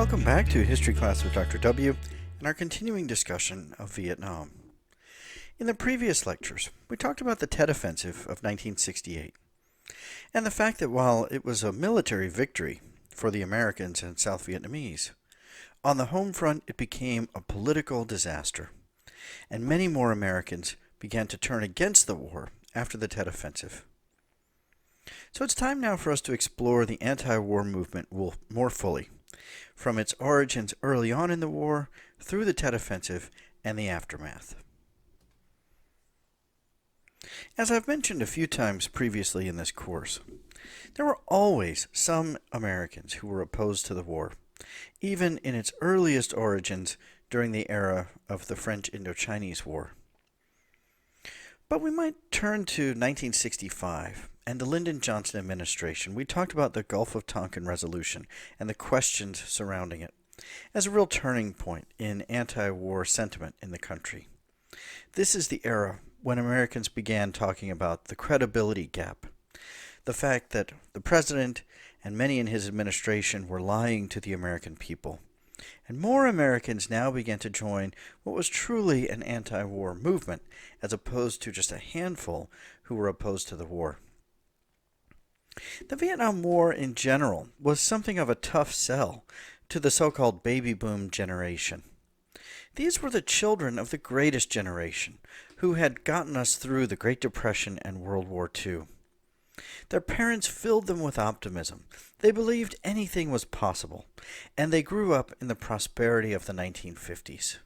Welcome back to History Class with Dr. W and our continuing discussion of Vietnam. In the previous lectures, we talked about the Tet Offensive of 1968 and the fact that while it was a military victory for the Americans and South Vietnamese, on the home front it became a political disaster, and many more Americans began to turn against the war after the Tet Offensive. So it's time now for us to explore the anti-war movement more fully, from its origins early on in the war, through the Tet Offensive, and the aftermath. As I've mentioned a few times previously in this course, there were always some Americans who were opposed to the war, even in its earliest origins during the era of the French Indochinese War. But we might turn to 1965 and the Lyndon Johnson administration. We talked about the Gulf of Tonkin resolution and the questions surrounding it as a real turning point in anti-war sentiment in the country. This is the era when Americans began talking about the credibility gap, the fact that the president and many in his administration were lying to the American people. And more Americans now began to join what was truly an anti-war movement, as opposed to just a handful who were opposed to the war. The Vietnam War in general was something of a tough sell to the so-called baby boom generation. These were the children of the greatest generation who had gotten us through the Great Depression and World War II. Their parents filled them with optimism. They believed anything was possible, and they grew up in the prosperity of the 1950s.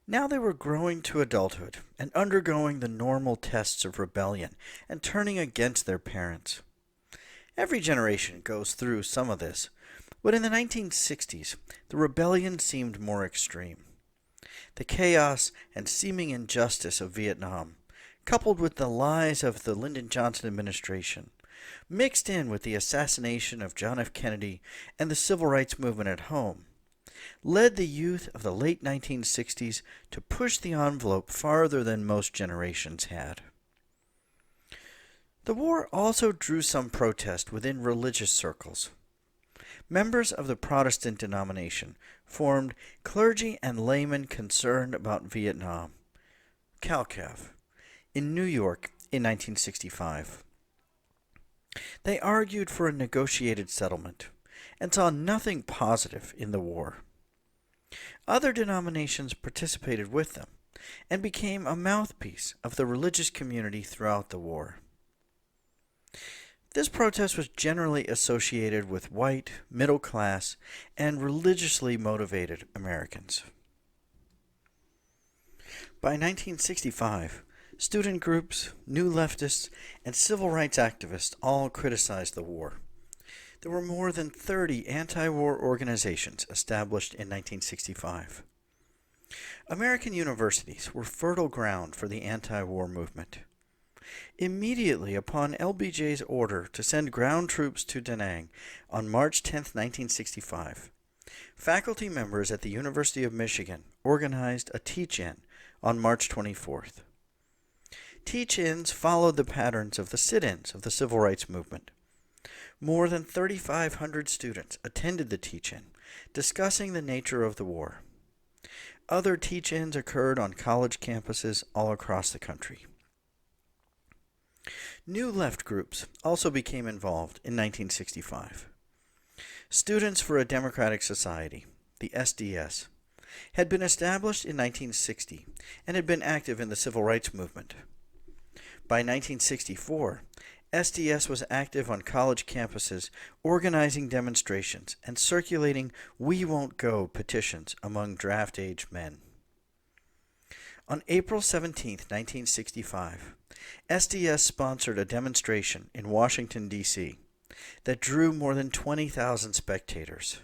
Now they were growing to adulthood and undergoing the normal tests of rebellion and turning against their parents. Every generation goes through some of this, but in the 1960s, the rebellion seemed more extreme. The chaos and seeming injustice of Vietnam, coupled with the lies of the Lyndon Johnson administration, mixed in with the assassination of John F. Kennedy and the civil rights movement at home, led the youth of the late 1960s to push the envelope farther than most generations had. The war also drew some protest within religious circles. Members of the Protestant denomination formed Clergy and Laymen Concerned About Vietnam, CalCAV, in New York in 1965. They argued for a negotiated settlement and saw nothing positive in the war. Other denominations participated with them and became a mouthpiece of the religious community throughout the war. This protest was generally associated with white, middle-class, and religiously motivated Americans. By 1965, student groups, new leftists, and civil rights activists all criticized the war. There were more than 30 anti-war organizations established in 1965. American universities were fertile ground for the anti-war movement. Immediately upon LBJ's order to send ground troops to Da Nang on March 10, 1965, faculty members at the University of Michigan organized a teach-in on March 24th. Teach-ins followed the patterns of the sit-ins of the civil rights movement. More than 3,500 students attended the teach-in, discussing the nature of the war. Other teach-ins occurred on college campuses all across the country. New left groups also became involved in 1965. Students for a Democratic Society, the SDS, had been established in 1960 and had been active in the civil rights movement. By 1964, SDS was active on college campuses, organizing demonstrations and circulating "We Won't Go" petitions among draft-age men. On April 17, 1965, SDS sponsored a demonstration in Washington, D.C. that drew more than 20,000 spectators.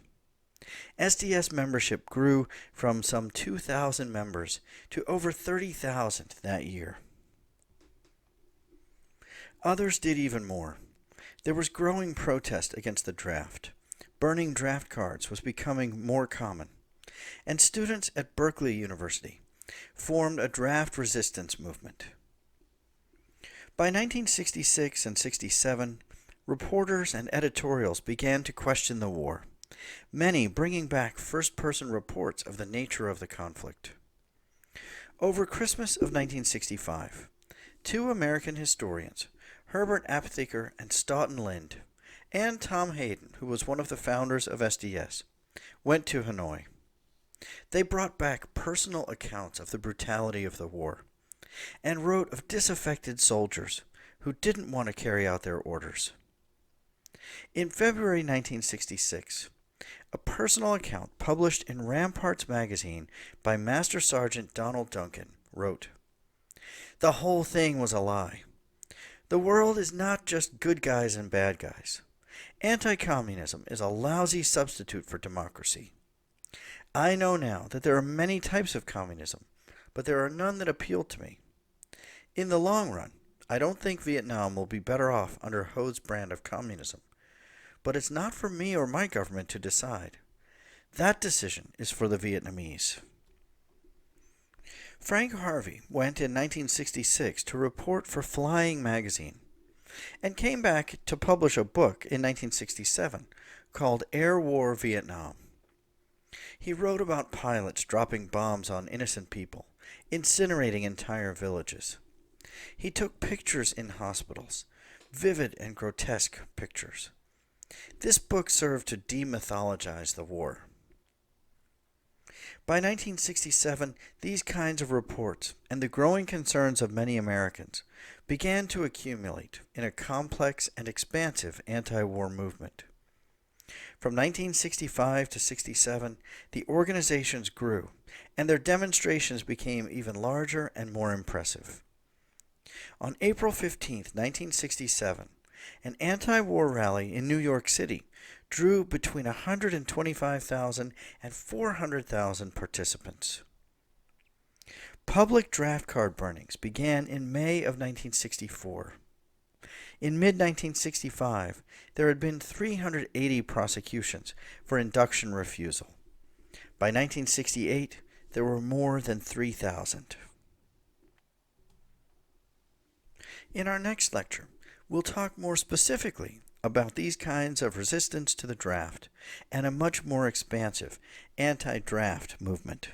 SDS membership grew from some 2,000 members to over 30,000 that year. Others did even more. There was growing protest against the draft. Burning draft cards was becoming more common, and students at Berkeley University formed a draft resistance movement. By 1966 and 67, reporters and editorials began to question the war many bringing back first-person reports of the nature of the conflict. Over Christmas of 1965, two American historians, Herbert Aptheker and Stoughton Lind, and Tom Hayden, who was one of the founders of SDS, went to Hanoi. They brought back personal accounts of the brutality of the war and wrote of disaffected soldiers who didn't want to carry out their orders. In February 1966, a personal account published in Ramparts magazine by Master Sergeant Donald Duncan wrote, "The whole thing was a lie. The world is not just good guys and bad guys. Anti-communism is a lousy substitute for democracy. I know now that there are many types of communism, but there are none that appeal to me. In the long run, I don't think Vietnam will be better off under Ho's brand of communism. But it's not for me or my government to decide. That decision is for the Vietnamese." Frank Harvey went in 1966 to report for Flying magazine and came back to publish a book in 1967 called Air War Vietnam. He wrote about pilots dropping bombs on innocent people, incinerating entire villages. He took pictures in hospitals, vivid and grotesque pictures. This book served to demythologize the war. By 1967, these kinds of reports and the growing concerns of many Americans began to accumulate in a complex and expansive anti-war movement. From 1965 to 67, the organizations grew, and their demonstrations became even larger and more impressive. On April 15, 1967, an anti-war rally in New York City drew between 125,000 and 400,000 participants. Public draft card burnings began in May of 1964. In mid-1965, there had been 380 prosecutions for induction refusal. By 1968, there were more than 3,000. In our next lecture, we'll talk more specifically about these kinds of resistance to the draft and a much more expansive anti-draft movement.